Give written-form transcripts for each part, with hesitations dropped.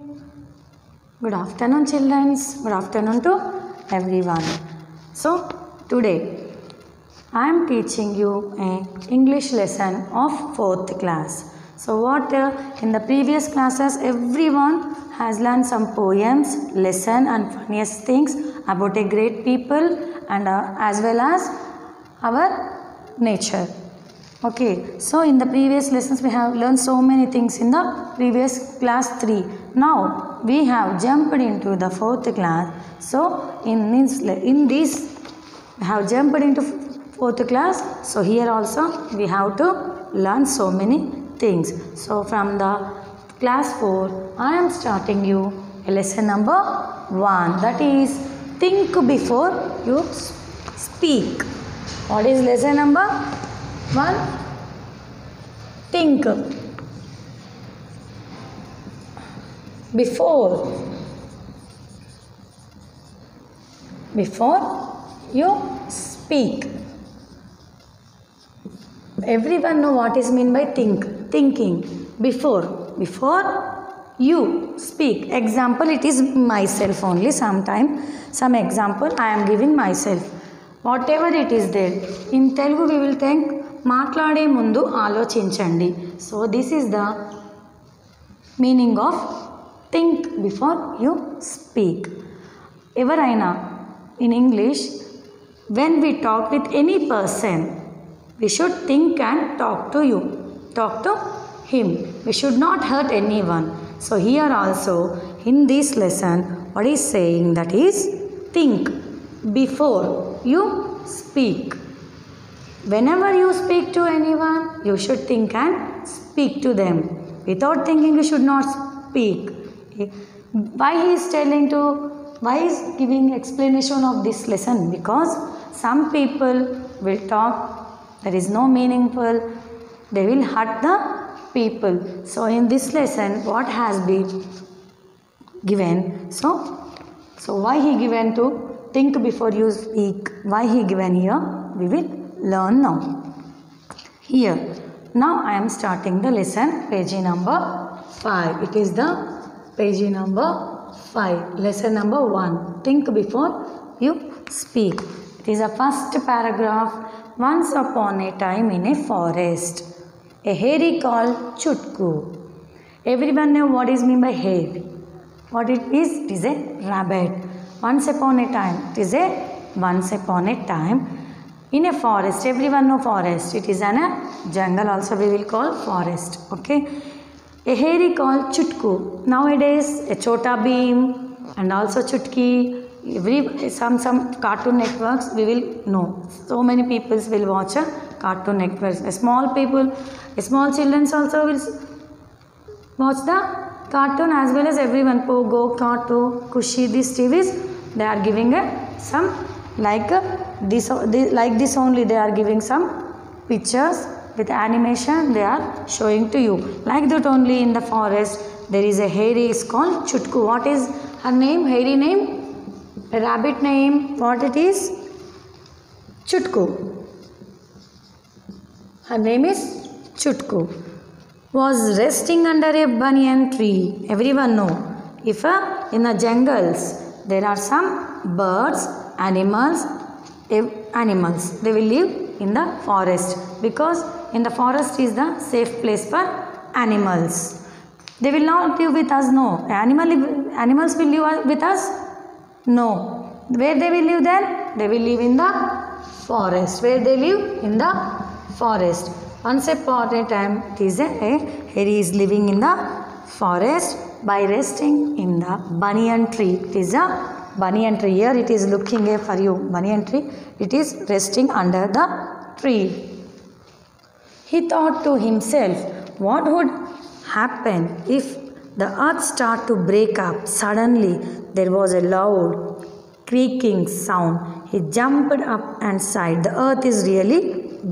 Good afternoon, children. Good afternoon to everyone. So, today I am teaching you a English lesson of 4th class. So, in the previous classes, everyone has learned some poems, lesson and funniest things about a great people and as well as our nature. Okay, so in the previous lessons we have learned so many things in the previous class 3. Now we have jumped into the 4th class. So in this we have jumped into 4th class. So here also we have to learn so many things. So from the class 4 I am starting you a lesson number 1, that is think before you speak. What is lesson number 1? Think. Before you speak. Everyone know what is mean by thinking. Before you speak. Example, it is myself only. Some example I am giving myself. Whatever it is there. In Telugu we will think మాట్లాడే ముందు ఆలోచించండి. So this is the meaning of think before you speak. ఎవరైనా in English when we talk with any person we should think and talk to him. We should not hurt anyone. So here also in this lesson what is saying, that is think before you speak. Whenever you speak to anyone, you should think and speak to them. Without thinking, you should not speak. Why he is giving explanation of this lesson? Because some people will talk, there is no meaningful, they will hurt the people. So in this lesson, what has been given? So why he given to think before you speak? Why he given here? We will learn now. Here now I am starting the lesson, page number 5. It is the page number 5, lesson number 1, think before you speak. It is a first paragraph. Once upon a time in a forest, a hairy called Chutku. Everyone know what is mean by hairy. What it is? It is a rabbit. Once upon a time, in a forest. Everyone know forest. It is a jungle also we will call forest. Okay. A hairy called Chutku. Nowadays a Chota Bheem and also Chutki. Some cartoon networks we will know. So many people will watch a cartoon networks. Small children also will watch the cartoon as well as everyone. Pogo, Cartoon, Kushi. These TVs they are giving some like this only. They are giving some pictures with animation they are showing to you. Like that only in the forest there is a hairy, is called Chutku. What is her name? Hairy name? A rabbit name. What it is? Chutku. Her name is Chutku. Was resting under a banyan tree. Everyone know if in the jungles there are some birds, animals, they will live in the forest, because in the forest is the safe place for animals. They will not live with us. No. Animals will live with us. No. Where they will live then? They will live in the forest. Where they live? In the forest. Once upon a time, it is hairy is living in the forest by resting in the banyan tree. It is a banyan tree. Here it is looking for you. Banyan tree. It is resting under the tree. He thought to himself, what would happen if the earth start to break up? Suddenly there was a loud creaking sound. He jumped up and sighed. The earth is really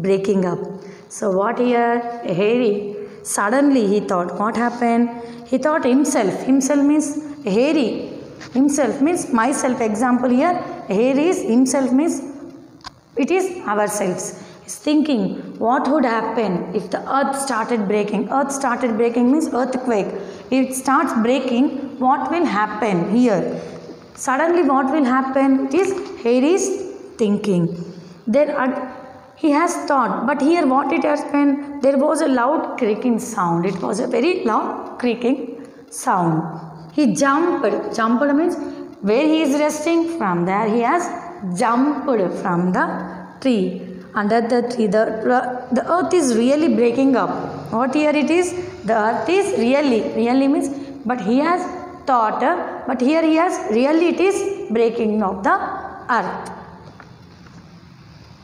breaking up. So what here? Hairy. Suddenly he thought, what happened? He thought himself. Himself means hairy. Himself means myself. Example here, here is himself means it is ourselves. He's thinking what would happen if the earth started breaking. Earth started breaking means earthquake. It starts breaking. what will happen here. Suddenly what will happen? It is Harry is thinking. He has thought, but here what it has been, there was a loud creaking sound. It was a very loud creaking sound. He jumped. Jumped means where he is resting, from there he has jumped from the tree. Under the tree, the earth is really breaking up. What here it is? The earth is really means, but he has thought, but here he has really, it is breaking of the earth.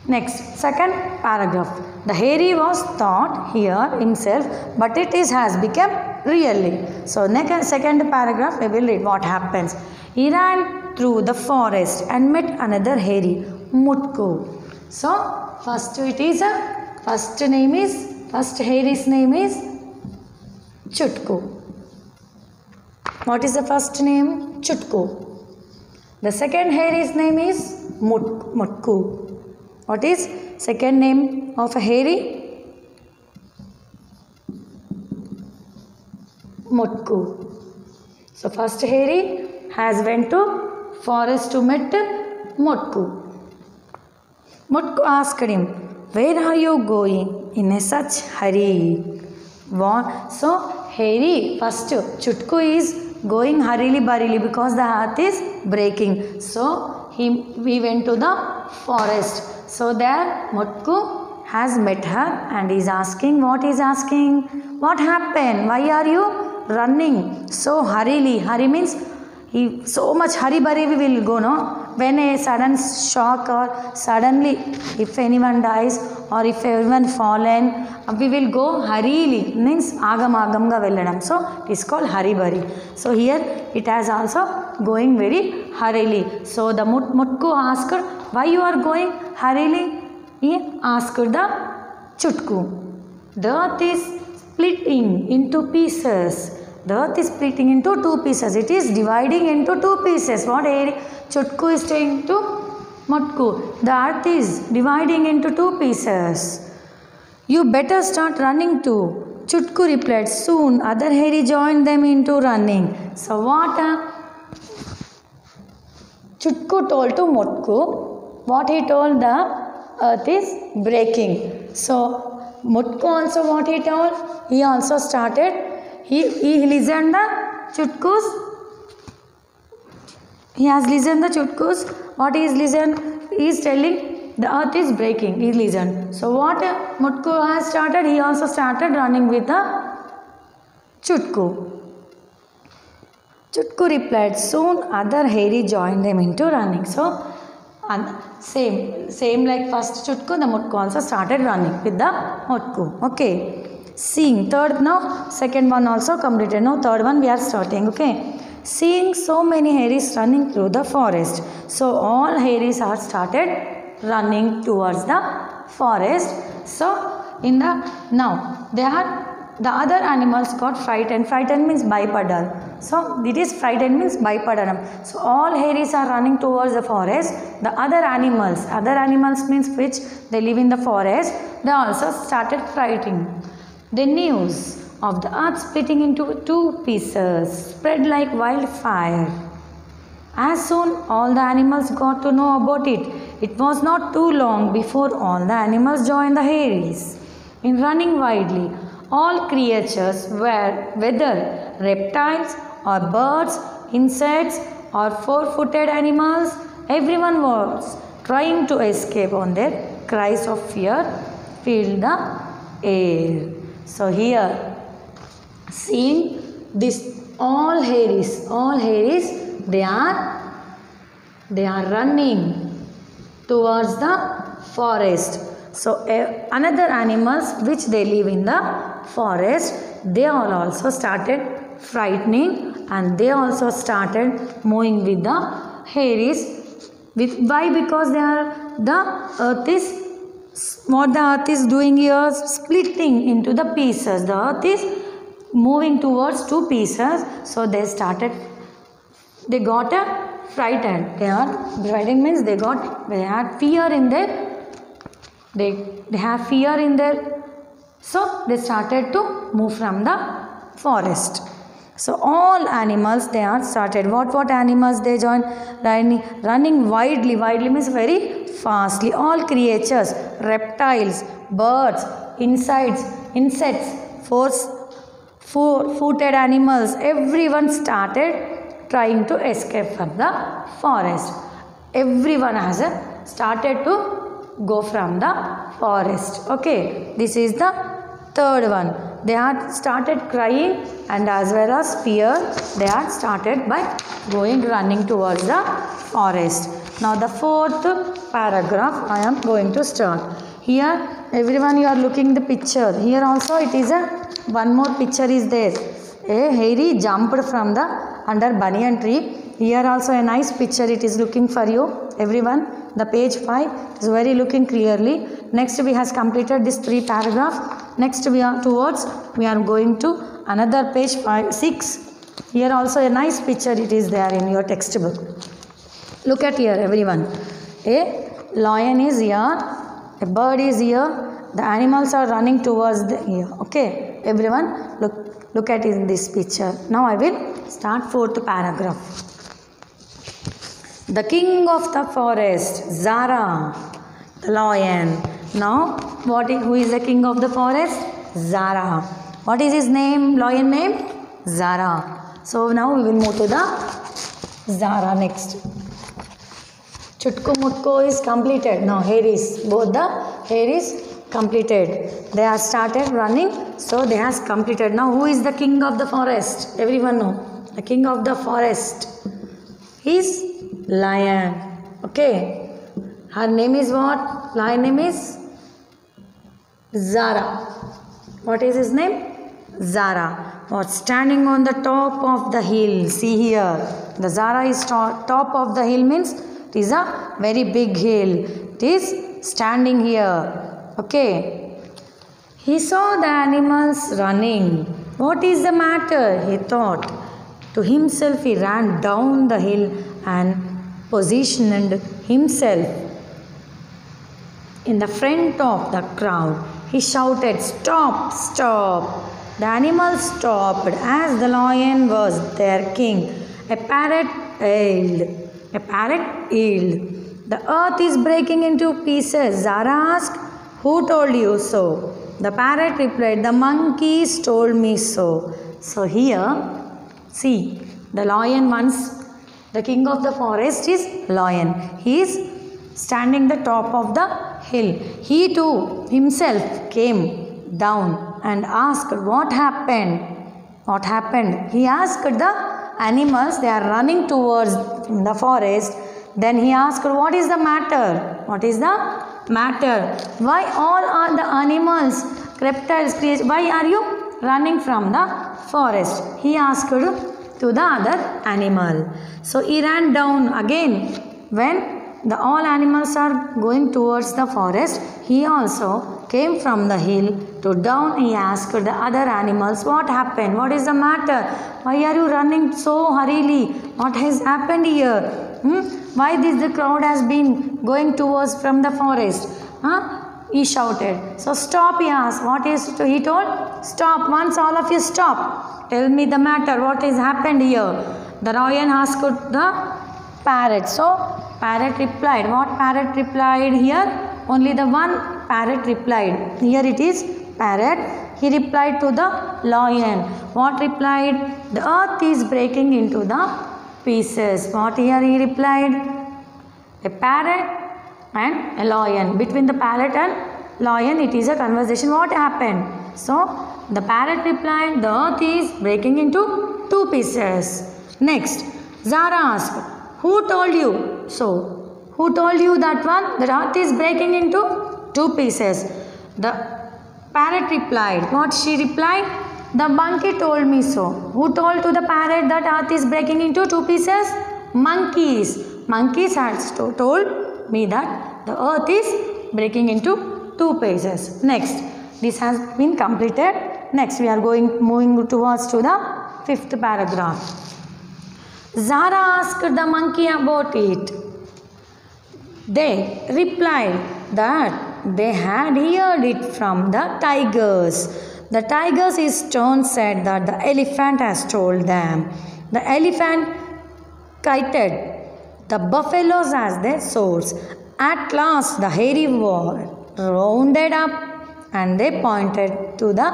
Next, second paragraph. The Harry was thought here himself, but it is has become really. So next, second paragraph we will read what happens. He ran through the forest and met another Harry, Mutku. So first it is first Harry's name is Chutku. What is the first name? Chutku. The second Harry's name is Mutku. What is second name of a Harry? Mutku. So first Harry has went to forest to meet Mutku. Mutku asked him, "Where are you going in a such hurry?" What? So Harry, first Chutku is going hurriedly because the earth is breaking. So we went to the forest. So there Mutku has met her and is asking, what is asking? What happened? Why are you running so hurriedly? Hurry means so much hurry we will go, no? When a sudden shock or suddenly if anyone dies or if everyone fallen, we will go hurriedly, means agamga velladam. So it is called hurry. So here it has also going very hurriedly. So the Mutku asked, why you are going hurriedly? He asked the Chutku. The earth is splitting into pieces. The earth is splitting into two pieces. It is dividing into two pieces. What Chutku is saying to Mutku? The earth is dividing into two pieces. You better start running too. Chutku replied. Soon other Harry joined them into running. So what Chutku told to Mutku? What he told? The earth is breaking. So Mutku also what he told? He also started. He listened the Chutku's. He has listened the Chutku's. What he is listened? He is telling the earth is breaking. He listened. So what Mutku has started? He also started running with the Chutku. Chutku replied. Soon other Harry joined them into running. So same like first Chutku, the Mutku also started running with the Mutku. Okay. Seeing third now, second one also completed. Now third one we are starting. Okay. Seeing so many Harrys running through the forest. So all Harrys are started running towards the forest. So now they are the other animals got frightened. Frightened means bipedal. So it is frightened means bipedal. So all Harrys are running towards the forest. The other animals means which they live in the forest. They also started frightened. The news of the earth splitting into two pieces spread like wildfire. As soon all the animals got to know about it, it was not too long before all the animals joined the Harrys in running wildly. All creatures, whether reptiles or birds, insects or four-footed animals, everyone was trying to escape on their cries of fear filled the air. So here, seeing this, all Harrys, they are running towards the forest. So another animals which they live in the forest, they all also started frightening and they also started moving with the Harrys. Why? Because the earth is. What the earth is doing here? Splitting into the pieces. The earth is moving towards two pieces. So they got frightened. They are frightened means they had fear in their. They have fear in their. So they started to move from the forest. So all animals, they are started. What animals they join? Running widely. Widely means very fastly. All creatures, reptiles, birds, insects, four-footed animals, everyone started trying to escape from the forest. Everyone has started to go from the forest. Okay, this is the third one. They had started crying and as well as fear, they had started by running towards the forest. Now the fourth paragraph I am going to start. Here everyone, you are looking the picture. Here also it is one more picture is there. A hairy jumped from the under banyan tree. Here also a nice picture it is looking for you everyone. The page 5 is very looking clearly. Next we has completed this 3 paragraph. Next we are going to another page 6. Here also a nice picture it is there in your textbook. Look at here everyone. A lion is here, a bird is here, the animals are running towards the here. Okay everyone, look at in this picture. Now I will start 4th paragraph. The king of the forest, Zara, the lion. Now, who is the king of the forest? Zara. What is his name? Lion name? Zara. So now we will move to the Zara next. Chutku Mutko is completed. Now here is both the hair is completed. They have started running, so they has completed. Now who is the king of the forest? Everyone know. The king of the forest is lion. Okay. Her name is what? Lion name is Zara. What is his name? Zara. What? Standing on the top of the hill. See here. The Zara is top of the hill means it is a very big hill. It is standing here. Okay. He saw the animals running. What is the matter? He thought. To himself he ran down the hill and positioned himself in the front of the crowd. He shouted, "Stop, stop." The animals stopped as the lion was their king. A parrot yelled. The earth is breaking into pieces. Zara asked, "Who told you so?" The parrot replied, "The monkeys told me so." So here, see, the lion the king of the forest is lion. He is standing the top of the hill. He too himself came down and asked, "What happened?" What happened? He asked the animals, they are running towards the forest. Then he asked, "What is the matter?" What is the matter? Why all are the animals, reptiles, creatures, why are you running from the forest? He asked to the other animal. So he ran down again. When all animals are going towards the forest, he also came from the hill to down. He asked the other animals, "What happened? What is the matter? Why are you running so hurriedly? What has happened here? Why the crowd has been going towards from the forest?" He shouted. So stop, he asked. What is he told? Stop. Once all of you stop. Tell me the matter. What has happened here? The lion asked the parrot. So parrot replied. What parrot replied here? Only the one parrot replied. Here it is parrot. He replied to the lion. What replied? The earth is breaking into the pieces. What here he replied? A parrot and a lion. Between the parrot and lion, it is a conversation. What happened? So the parrot replied, "The earth is breaking into 2 pieces. Next, Zara asked, "Who told you so? Who told you that one? The earth is breaking into 2 pieces. The parrot replied. What she replied? "The monkey told me so." Who told to the parrot that earth is breaking into 2 pieces? Monkeys. Monkeys had told me that the earth is breaking into 2 pieces. Next, this has been completed. Next, we are moving towards to the 5th paragraph. Zara asked the monkey about it. They replied that they had heard it from the tigers. The tigers in turn said that the elephant has told them. The elephant cited the buffaloes as their source. At last, the hairy war rounded up and they pointed to the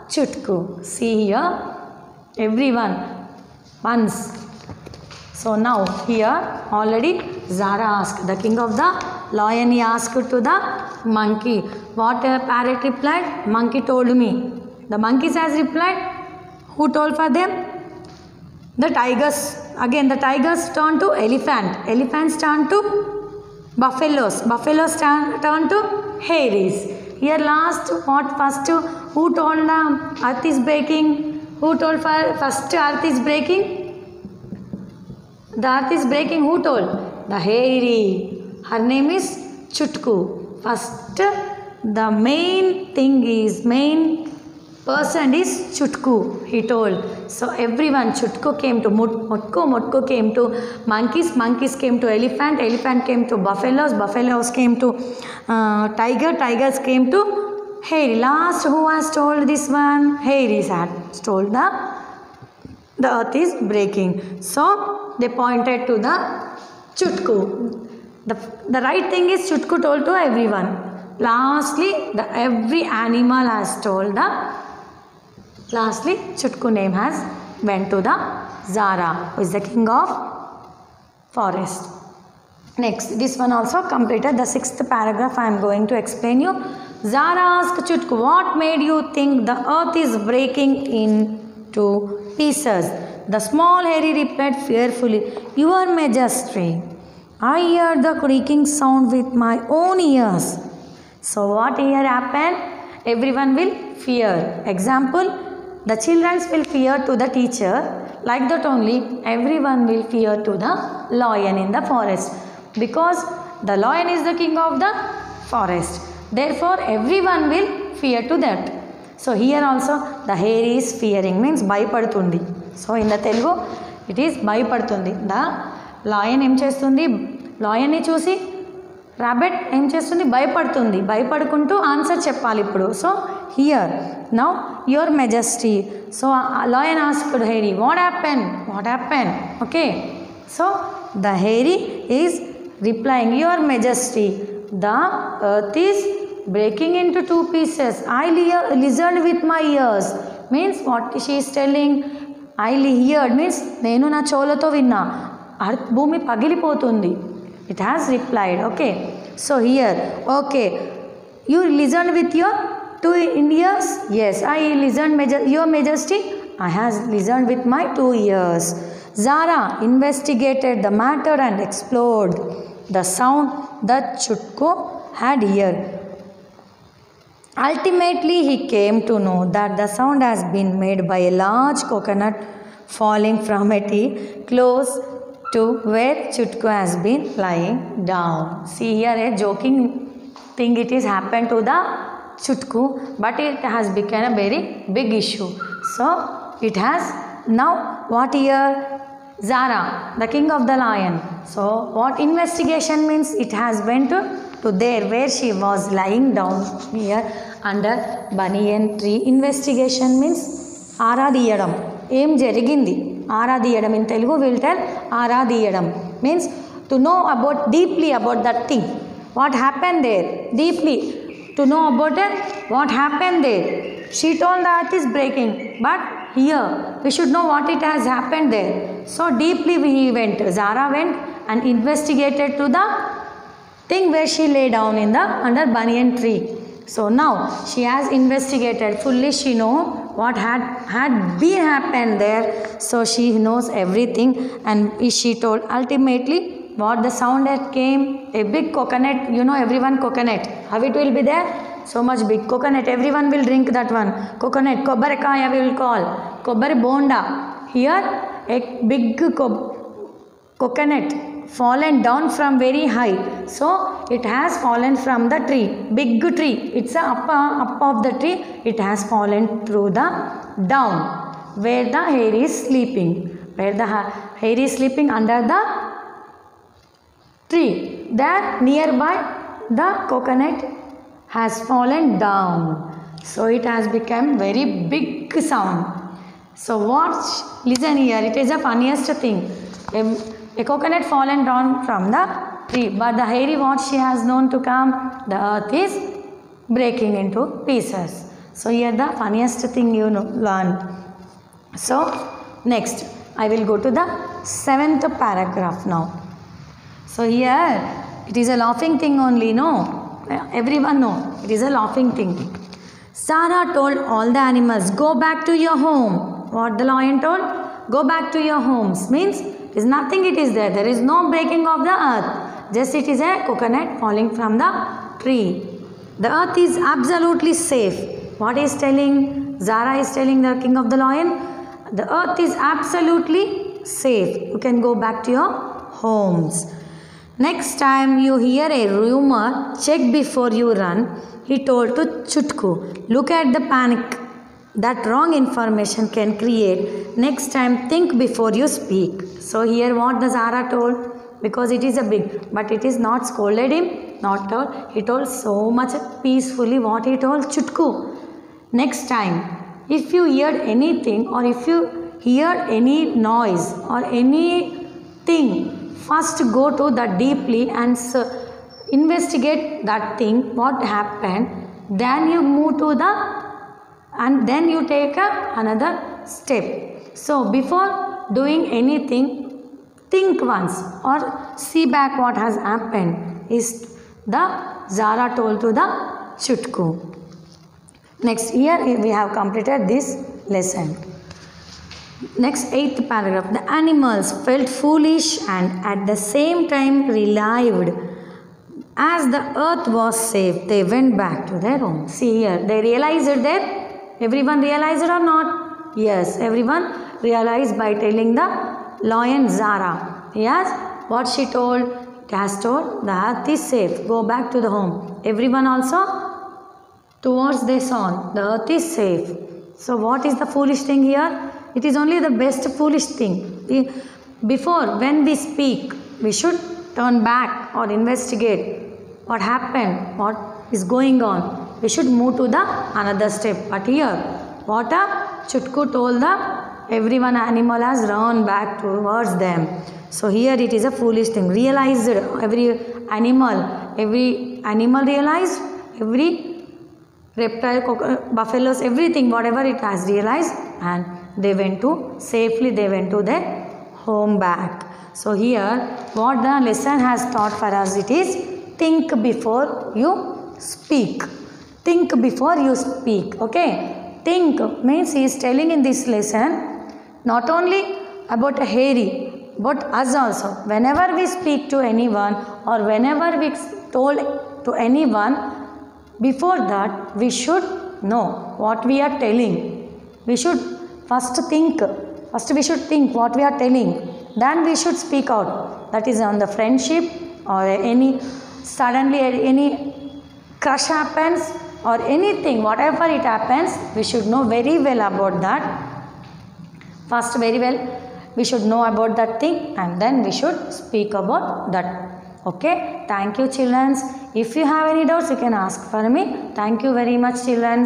Chutku. See here, everyone once. So now here already Zara asked, the king of the lion, he asked to the monkey. What a parrot replied? Monkey told me. The monkeys has replied. Who told for them? The tigers. Again the tigers turned to elephant. Elephants turned to buffaloes. Buffaloes turned to hairies. Here last, what first, who told earth is breaking? Who told first earth is breaking? The earth is breaking, who told? The hairy. Her name is Chutku. First, the main person is Chutku, he told. So everyone, Chutku came to Mutku came to monkeys came to elephant came to buffaloes came to tigers came to hairy. Last, who has told this one? Hairy had told the earth is breaking. So they pointed to the Chutku. The right thing is Chutku told to everyone. Lastly, every animal has told Lastly, Chutku name has went to the Zara, who is the king of forest. Next, this one also completed. The 6th paragraph I am going to explain you. Zara asked Chutku, what made you think the earth is breaking into pieces? The small hairy replied fearfully, Your Majesty, I heard the creaking sound with my own ears. So what here happened? Everyone will fear. Example, the children will fear to the teacher. Like that only, everyone will fear to the lion in the forest. Because the lion is the king of the forest. Therefore, everyone will fear to that. So here also, the hairy is fearing, means bhayapadutundi. So in the Telugu, it is bhayapadutundi. The lion em chestundi? Lion ni chusi rabbit em chestundi? Bhayapadutundi. Bhayapadukuntu answer cheppali ippudu. So here, now, Your Majesty. So lion asked hairy, what happened? What happened? Okay. So the hairy is replying, Your Majesty, the earth is breaking into 2 pieces. I listened with my ears. Means what she is telling? I heard means nenu na cholato vinna. Earth bhumi pagilipotundi. It has replied. Okay. So here, okay. You listened with your 2 ears? Yes, I listened, Your Majesty. I has listened with my 2 ears. Zara investigated the matter and explored the sound that Chutku had heard. Ultimately, he came to know that the sound has been made by a large coconut falling from a tree close to where Chutku has been lying down. See here a joking thing, it is happened to the Chutku, but it has become a very big issue. So it has now what here? Zara, the king of the lion. So what investigation means? It has went to there where she was lying down here under banyan tree. Investigation means aradiyadam. Em jarigindi. Aradiyadam in Telugu we will tell aradiyadam. Means to know about deeply about that thing. What happened there? Deeply. To know about it, what happened there. She told the earth is breaking, but here we should know what it has happened there. So deeply we went. Zara went and investigated to the thing where she lay down in the under banyan tree. So now she has investigated fully. She know what had been happened there. So she knows everything, and she told ultimately. What the sound that came? A big coconut, you know everyone coconut. How it will be there? So much big coconut. Everyone will drink that one. Coconut, kobbarakaya we will call. Kobbari bonda. Here a big coconut fallen down from very high. So it has fallen from the tree. Big tree. It's a up of the tree. It has fallen through the down. Where the hare is sleeping. Where the hare is sleeping under the tree. There nearby the coconut has fallen down. So it has become very big sound. So watch, listen here, it is the funniest thing. A coconut fallen down from the tree, but the hairy what she has known to come, the earth is breaking into pieces. So here the funniest thing you learn. So next I will go to the 7th paragraph now. So here it is a laughing thing only, no? Everyone know it is a laughing thing. Zara told all the animals, go back to your home. What the lion told? Go back to your homes. Means it is nothing, it is there. There is no breaking of the earth. Just it is a coconut falling from the tree. The earth is absolutely safe. What is telling? Zara is telling the king of the lion. The earth is absolutely safe. You can go back to your homes. Next time you hear a rumor, check before you run. He told to Chutku, look at the panic that wrong information can create. Next time think before you speak. So here what the Zara told, because it is a big, but it is not scolded him, not told. He told so much peacefully what he told Chutku. Next time if you hear anything or if you hear any noise or anything, first go to the deeply and investigate that thing, what happened, then you move to the, and then you take another step. So before doing anything, think once or see back what has happened, is the Zara told to the Chutku. Next, here we have completed this lesson. Next, 8th paragraph. The animals felt foolish and at the same time relieved. As the earth was safe, they went back to their home. See here, they realized it there. Everyone realized it or not? Yes, everyone realized by telling the lion Zara. Yes, what she told? It has told the earth is safe. Go back to the home. Everyone also towards their son. The earth is safe. So what is the foolish thing here? It is only the best foolish thing. Before, when we speak, we should turn back or investigate what happened, what is going on. We should move to the another step. But here, what Chutku told everyone animal has run back towards them. So here it is a foolish thing. Realized, every animal realized, every reptile, buffaloes, everything, whatever it has realized, and they went to their home back. So here what the lesson has taught for us, it is think before you speak. Think before you speak. Okay, think means he is telling in this lesson not only about a hairy but us also. Whenever we speak to anyone or whenever we told to anyone, before that we should know what we are telling. We should first we should think what we are telling, then we should speak out. That is on the friendship or any suddenly any crush happens or anything, whatever it happens, we should know very well about that. First very well we should know about that thing and then we should speak about that. Okay, thank you children. If you have any doubts, you can ask for me. Thank you very much children.